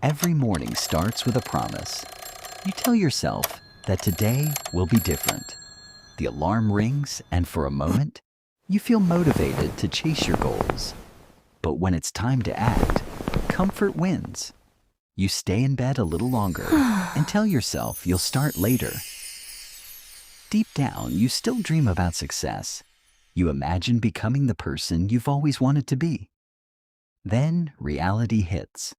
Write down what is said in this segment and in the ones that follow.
Every morning starts with a promise. You tell yourself that today will be different. The alarm rings, and for a moment, you feel motivated to chase your goals. But when it's time to act, comfort wins. You stay in bed a little longer and tell yourself you'll start later. Deep down, you still dream about success. You imagine becoming the person you've always wanted to be. Then reality hits.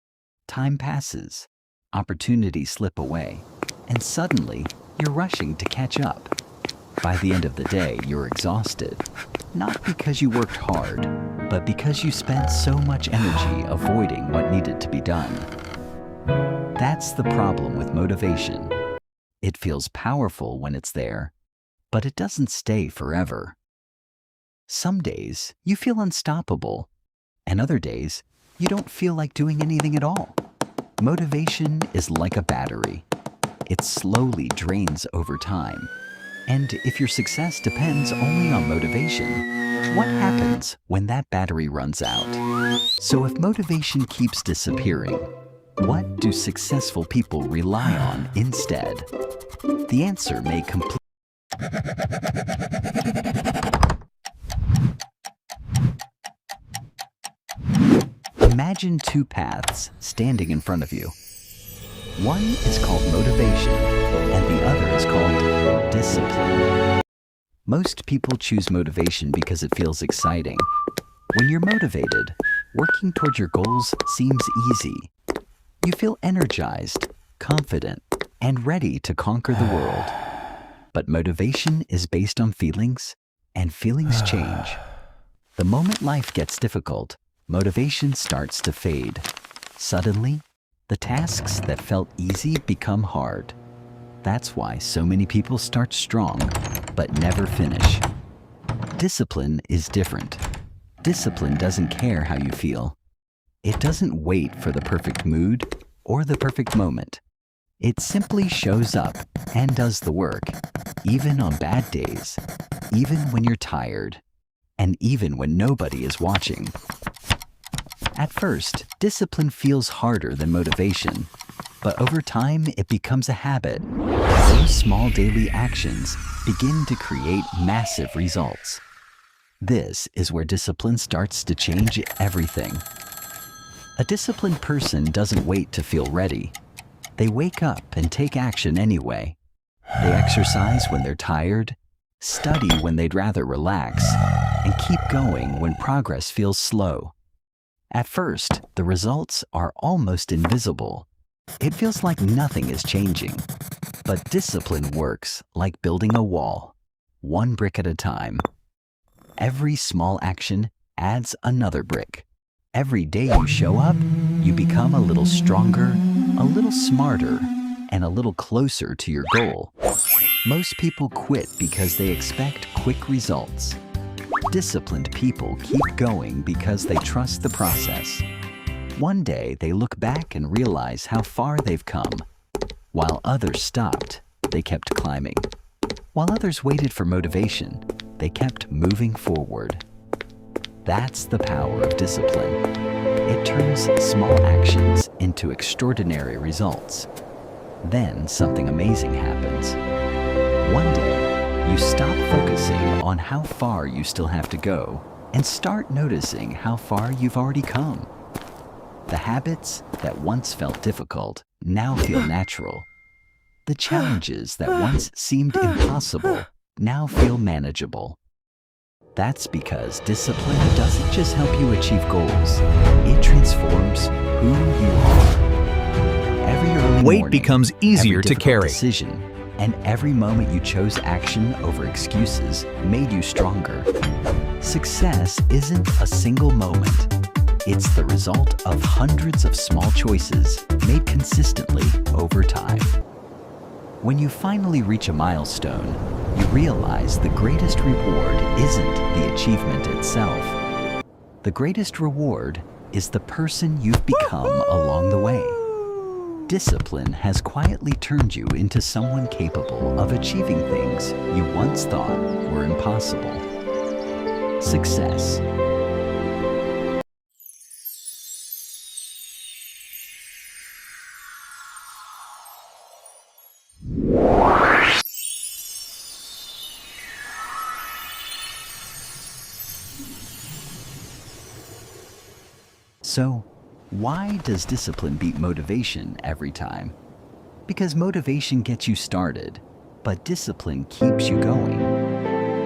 Time passes. Opportunities slip away. And suddenly, you're rushing to catch up. By the end of the day, you're exhausted. Not because you worked hard, but because you spent so much energy avoiding what needed to be done. That's the problem with motivation. It feels powerful when it's there, but it doesn't stay forever. Some days, you feel unstoppable, and other days, you don't feel like doing anything at all. Motivation is like a battery. It slowly drains over time. And if your success depends only on motivation, what happens when that battery runs out? So if motivation keeps disappearing, what do successful people rely on instead? The answer may completely. Imagine two paths standing in front of you. One is called motivation, and the other is called discipline. Most people choose motivation because it feels exciting. When you're motivated, working toward your goals seems easy. You feel energized, confident, and ready to conquer the world. But motivation is based on feelings, and feelings change. The moment life gets difficult, motivation starts to fade. Suddenly, the tasks that felt easy become hard. That's why so many people start strong, but never finish. Discipline is different. Discipline doesn't care how you feel. It doesn't wait for the perfect mood or the perfect moment. It simply shows up and does the work, even on bad days, even when you're tired, and even when nobody is watching. At first, discipline feels harder than motivation, but over time it becomes a habit. Those small daily actions begin to create massive results. This is where discipline starts to change everything. A disciplined person doesn't wait to feel ready. They wake up and take action anyway. They exercise when they're tired, study when they'd rather relax, and keep going when progress feels slow. At first, the results are almost invisible. It feels like nothing is changing. But discipline works like building a wall, one brick at a time. Every small action adds another brick. Every day you show up, you become a little stronger, a little smarter, and a little closer to your goal. Most people quit because they expect quick results. Disciplined people keep going because they trust the process. One day they look back and realize how far they've come. While others stopped, they kept climbing. While others waited for motivation, they kept moving forward. That's the power of discipline. It turns small actions into extraordinary results. Then something amazing happens. One day, you stop focusing on how far you still have to go and start noticing how far you've already come. The habits that once felt difficult now feel natural. The challenges that once seemed impossible now feel manageable. That's because discipline doesn't just help you achieve goals, it transforms who you are. Every early Weight morning, becomes easier every to difficult carry. decision, and every moment you chose action over excuses made you stronger. Success isn't a single moment. It's the result of hundreds of small choices made consistently over time. When you finally reach a milestone, you realize the greatest reward isn't the achievement itself. The greatest reward is the person you've become along the way. Discipline has quietly turned you into someone capable of achieving things you once thought were impossible. Success. So, why does discipline beat motivation every time? Because motivation gets you started, but discipline keeps you going.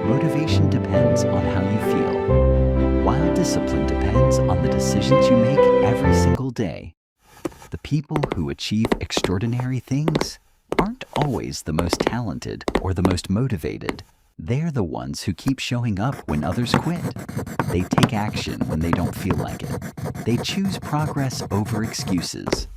Motivation depends on how you feel, while discipline depends on the decisions you make every single day. The people who achieve extraordinary things aren't always the most talented or the most motivated. They're the ones who keep showing up when others quit. They take action when they don't feel like it. They choose progress over excuses.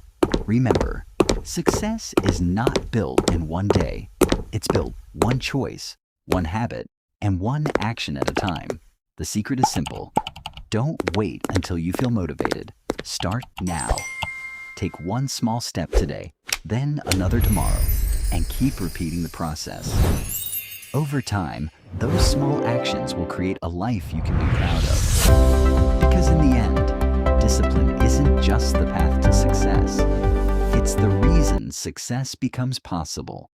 Remember, success is not built in one day. It's built one choice, one habit, and one action at a time. The secret is simple. Don't wait until you feel motivated. Start now. Take one small step today, then another tomorrow, and keep repeating the process. Over time, those small actions will create a life you can be proud of. Because in the end, discipline isn't just the path to success. It's the reason success becomes possible.